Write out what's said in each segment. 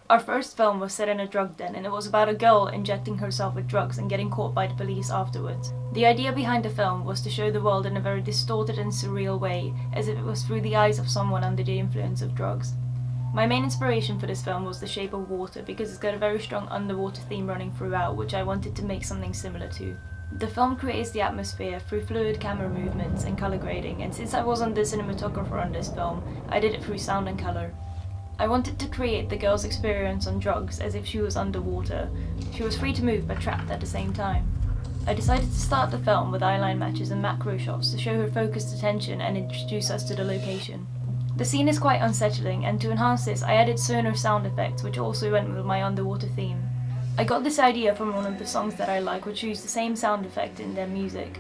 Our first film was set in a drug den, and it was about a girl injecting herself with drugs and getting caught by the police afterwards. The idea behind the film was to show the world in a very distorted and surreal way, as if it was through the eyes of someone under the influence of drugs. My main inspiration for this film was The Shape of Water, because it's got a very strong underwater theme running throughout, which I wanted to make something similar to. The film creates the atmosphere through fluid camera movements and colour grading, and since I wasn't the cinematographer on this film, I did it through sound and colour. I wanted to create the girl's experience on drugs as if she was underwater. She was free to move but trapped at the same time. I decided to start the film with eyeline matches and macro shots to show her focused attention and introduce us to the location. The scene is quite unsettling, and to enhance this I added sonar sound effects which also went with my underwater theme. I got this idea from one of the songs that I like, which used the same sound effect in their music.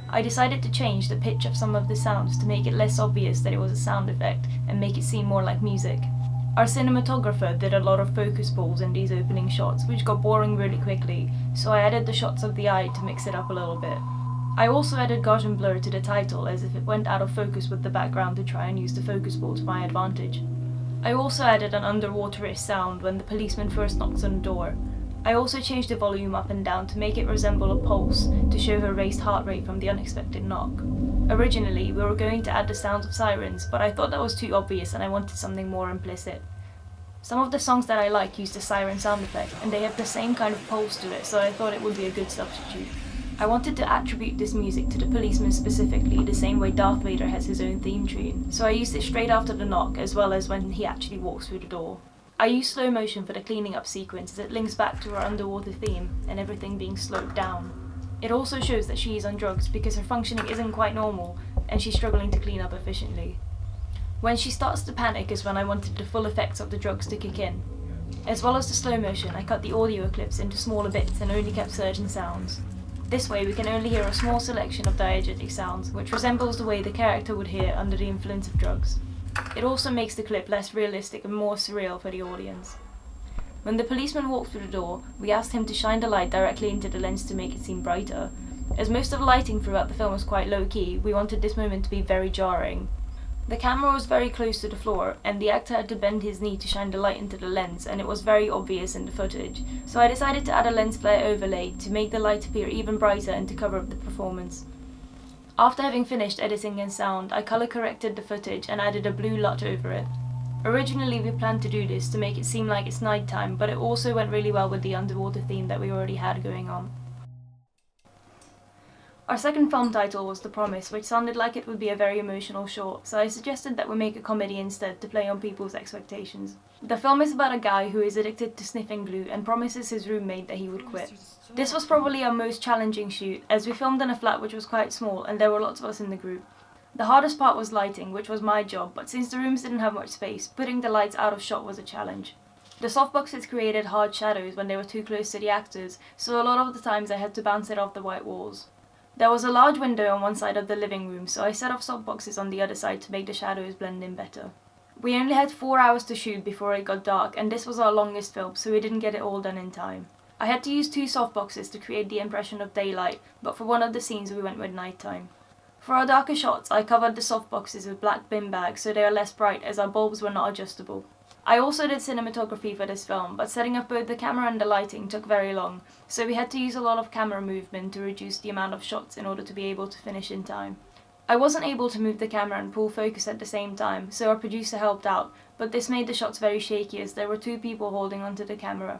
I decided to change the pitch of some of the sounds to make it less obvious that it was a sound effect and make it seem more like music. Our cinematographer did a lot of focus pulls in these opening shots, which got boring really quickly, so I added the shots of the eye to mix it up a little bit. I also added Gaussian blur to the title, as if it went out of focus with the background to try and use the focus pull to my advantage. I also added an underwaterish sound when the policeman first knocks on the door. I also changed the volume up and down to make it resemble a pulse, to show her raised heart rate from the unexpected knock. Originally, we were going to add the sounds of sirens, but I thought that was too obvious and I wanted something more implicit. Some of the songs that I like use the siren sound effect, and they have the same kind of pulse to it, so I thought it would be a good substitute. I wanted to attribute this music to the policeman specifically, the same way Darth Vader has his own theme tune, so I used it straight after the knock, as well as when he actually walks through the door. I used slow motion for the cleaning up sequence, as it links back to our underwater theme, and everything being slowed down. It also shows that she is on drugs because her functioning isn't quite normal, and she's struggling to clean up efficiently. When she starts to panic is when I wanted the full effects of the drugs to kick in. As well as the slow motion, I cut the audio clips into smaller bits and only kept certain sounds. This way we can only hear a small selection of diegetic sounds, which resembles the way the character would hear under the influence of drugs. It also makes the clip less realistic and more surreal for the audience. When the policeman walked through the door, we asked him to shine the light directly into the lens to make it seem brighter. As most of the lighting throughout the film was quite low-key, we wanted this moment to be very jarring. The camera was very close to the floor, and the actor had to bend his knee to shine the light into the lens, and it was very obvious in the footage, so I decided to add a lens flare overlay to make the light appear even brighter and to cover up the performance. After having finished editing and sound, I color corrected the footage and added a blue LUT over it. Originally we planned to do this to make it seem like it's nighttime, but it also went really well with the underwater theme that we already had going on. Our second film title was The Promise, which sounded like it would be a very emotional short, so I suggested that we make a comedy instead to play on people's expectations. The film is about a guy who is addicted to sniffing glue and promises his roommate that he would quit. This was probably our most challenging shoot, as we filmed in a flat which was quite small and there were lots of us in the group. The hardest part was lighting, which was my job, but since the rooms didn't have much space, putting the lights out of shot was a challenge. The softboxes created hard shadows when they were too close to the actors, so a lot of the times I had to bounce it off the white walls. There was a large window on one side of the living room, so I set off softboxes on the other side to make the shadows blend in better. We only had 4 hours to shoot before it got dark, and this was our longest film, so we didn't get it all done in time. I had to use 2 softboxes to create the impression of daylight, but for one of the scenes we went with nighttime. For our darker shots, I covered the softboxes with black bin bags so they are less bright, as our bulbs were not adjustable. I also did cinematography for this film, but setting up both the camera and the lighting took very long, so we had to use a lot of camera movement to reduce the amount of shots in order to be able to finish in time. I wasn't able to move the camera and pull focus at the same time, so our producer helped out, but this made the shots very shaky as there were 2 people holding onto the camera.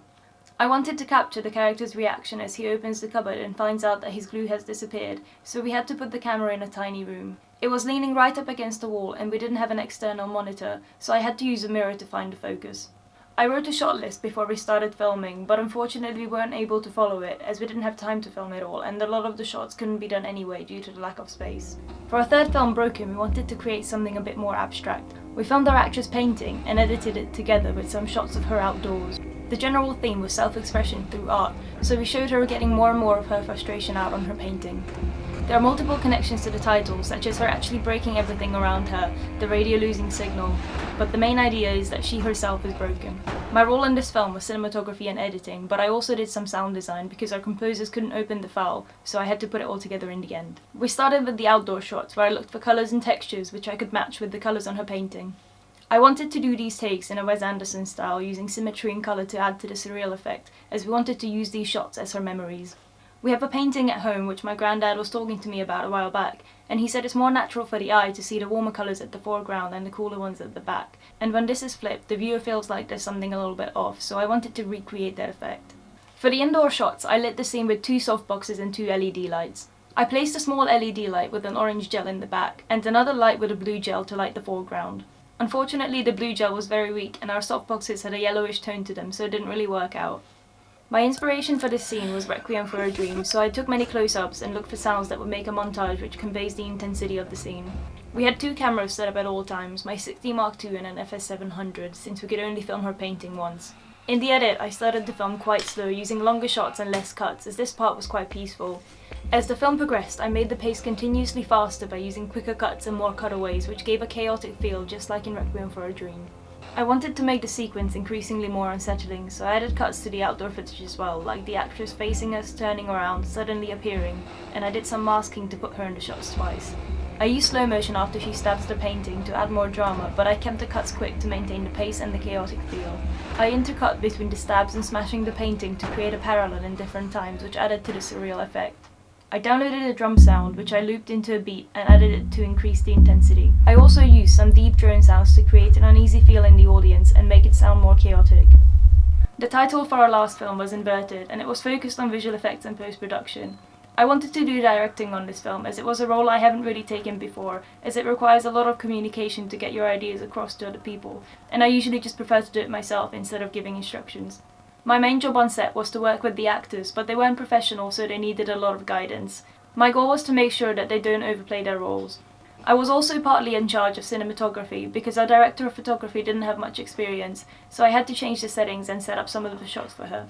I wanted to capture the character's reaction as he opens the cupboard and finds out that his glue has disappeared, so we had to put the camera in a tiny room. It was leaning right up against the wall and we didn't have an external monitor, so I had to use a mirror to find the focus. I wrote a shot list before we started filming, but unfortunately we weren't able to follow it as we didn't have time to film it all, and a lot of the shots couldn't be done anyway due to the lack of space. For our third film, Broken, we wanted to create something a bit more abstract. We filmed our actress painting and edited it together with some shots of her outdoors. The general theme was self-expression through art, so we showed her getting more and more of her frustration out on her painting. There are multiple connections to the title, such as her actually breaking everything around her, the radio losing signal, but the main idea is that she herself is broken. My role in this film was cinematography and editing, but I also did some sound design because our composers couldn't open the file, so I had to put it all together in the end. We started with the outdoor shots, where I looked for colours and textures which I could match with the colours on her painting. I wanted to do these takes in a Wes Anderson style, using symmetry and colour to add to the surreal effect, as we wanted to use these shots as her memories. We have a painting at home which my granddad was talking to me about a while back, and he said it's more natural for the eye to see the warmer colours at the foreground and the cooler ones at the back, and when this is flipped the viewer feels like there's something a little bit off, so I wanted to recreate that effect. For the indoor shots, I lit the scene with 2 softboxes and 2 LED lights. I placed a small LED light with an orange gel in the back, and another light with a blue gel to light the foreground. Unfortunately, the blue gel was very weak and our softboxes had a yellowish tone to them, so it didn't really work out. My inspiration for this scene was Requiem for a Dream, so I took many close-ups and looked for sounds that would make a montage which conveys the intensity of the scene. We had 2 cameras set up at all times, my 60 Mark II and an FS700, since we could only film her painting once. In the edit, I started to film quite slow, using longer shots and less cuts, as this part was quite peaceful. As the film progressed, I made the pace continuously faster by using quicker cuts and more cutaways, which gave a chaotic feel just like in Requiem for a Dream. I wanted to make the sequence increasingly more unsettling, so I added cuts to the outdoor footage as well, like the actress facing us, turning around, suddenly appearing, and I did some masking to put her in the shots twice. I used slow motion after she stabs the painting to add more drama, but I kept the cuts quick to maintain the pace and the chaotic feel. I intercut between the stabs and smashing the painting to create a parallel in different times, which added to the surreal effect. I downloaded a drum sound, which I looped into a beat and added it to increase the intensity. I also used some deep drone sounds to create an uneasy feel in the audience and make it sound more chaotic. The title for our last film was Inverted, and it was focused on visual effects and post-production. I wanted to do directing on this film, as it was a role I haven't really taken before, as it requires a lot of communication to get your ideas across to other people, and I usually just prefer to do it myself instead of giving instructions. My main job on set was to work with the actors, but they weren't professional, so they needed a lot of guidance. My goal was to make sure that they don't overplay their roles. I was also partly in charge of cinematography, because our director of photography didn't have much experience, so I had to change the settings and set up some of the shots for her.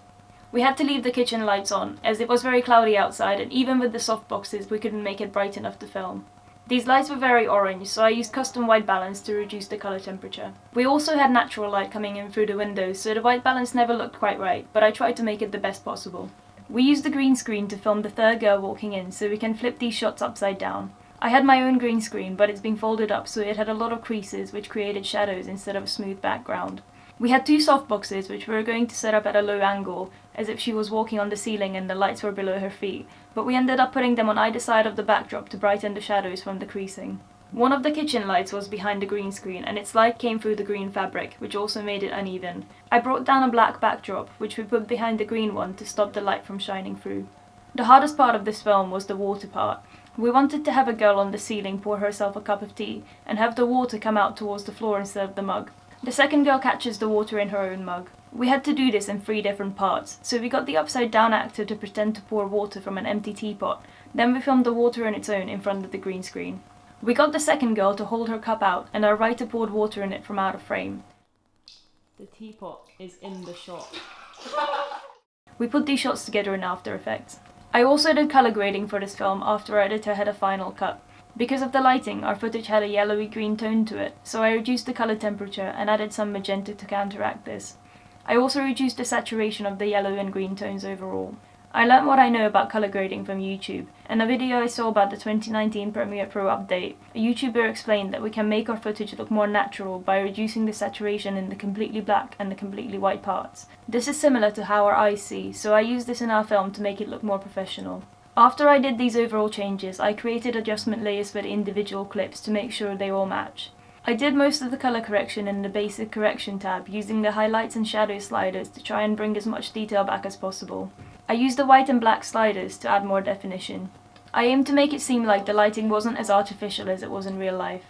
We had to leave the kitchen lights on, as it was very cloudy outside, and even with the softboxes we couldn't make it bright enough to film. These lights were very orange, so I used custom white balance to reduce the colour temperature. We also had natural light coming in through the windows, so the white balance never looked quite right, but I tried to make it the best possible. We used the green screen to film the third girl walking in, so we can flip these shots upside down. I had my own green screen, but it's been folded up, so it had a lot of creases, which created shadows instead of a smooth background. We had 2 softboxes, which we were going to set up at a low angle, as if she was walking on the ceiling and the lights were below her feet, but we ended up putting them on either side of the backdrop to brighten the shadows from the creasing. One of the kitchen lights was behind the green screen, and its light came through the green fabric, which also made it uneven. I brought down a black backdrop, which we put behind the green one to stop the light from shining through. The hardest part of this film was the water part. We wanted to have a girl on the ceiling pour herself a cup of tea, and have the water come out towards the floor instead of the mug. The second girl catches the water in her own mug. We had to do this in 3 different parts, so we got the upside down actor to pretend to pour water from an empty teapot, then we filmed the water on its own in front of the green screen. We got the second girl to hold her cup out, and our writer poured water in it from out of frame. The teapot is in the shot. We put these shots together in After Effects. I also did colour grading for this film after our editor had a final cut. Because of the lighting, our footage had a yellowy green tone to it, so I reduced the colour temperature and added some magenta to counteract this. I also reduced the saturation of the yellow and green tones overall. I learnt what I know about colour grading from YouTube. In a video I saw about the 2019 Premiere Pro update, a YouTuber explained that we can make our footage look more natural by reducing the saturation in the completely black and the completely white parts. This is similar to how our eyes see, so I used this in our film to make it look more professional. After I did these overall changes, I created adjustment layers for the individual clips to make sure they all match. I did most of the colour correction in the basic correction tab, using the highlights and shadow sliders to try and bring as much detail back as possible. I used the white and black sliders to add more definition. I aimed to make it seem like the lighting wasn't as artificial as it was in real life.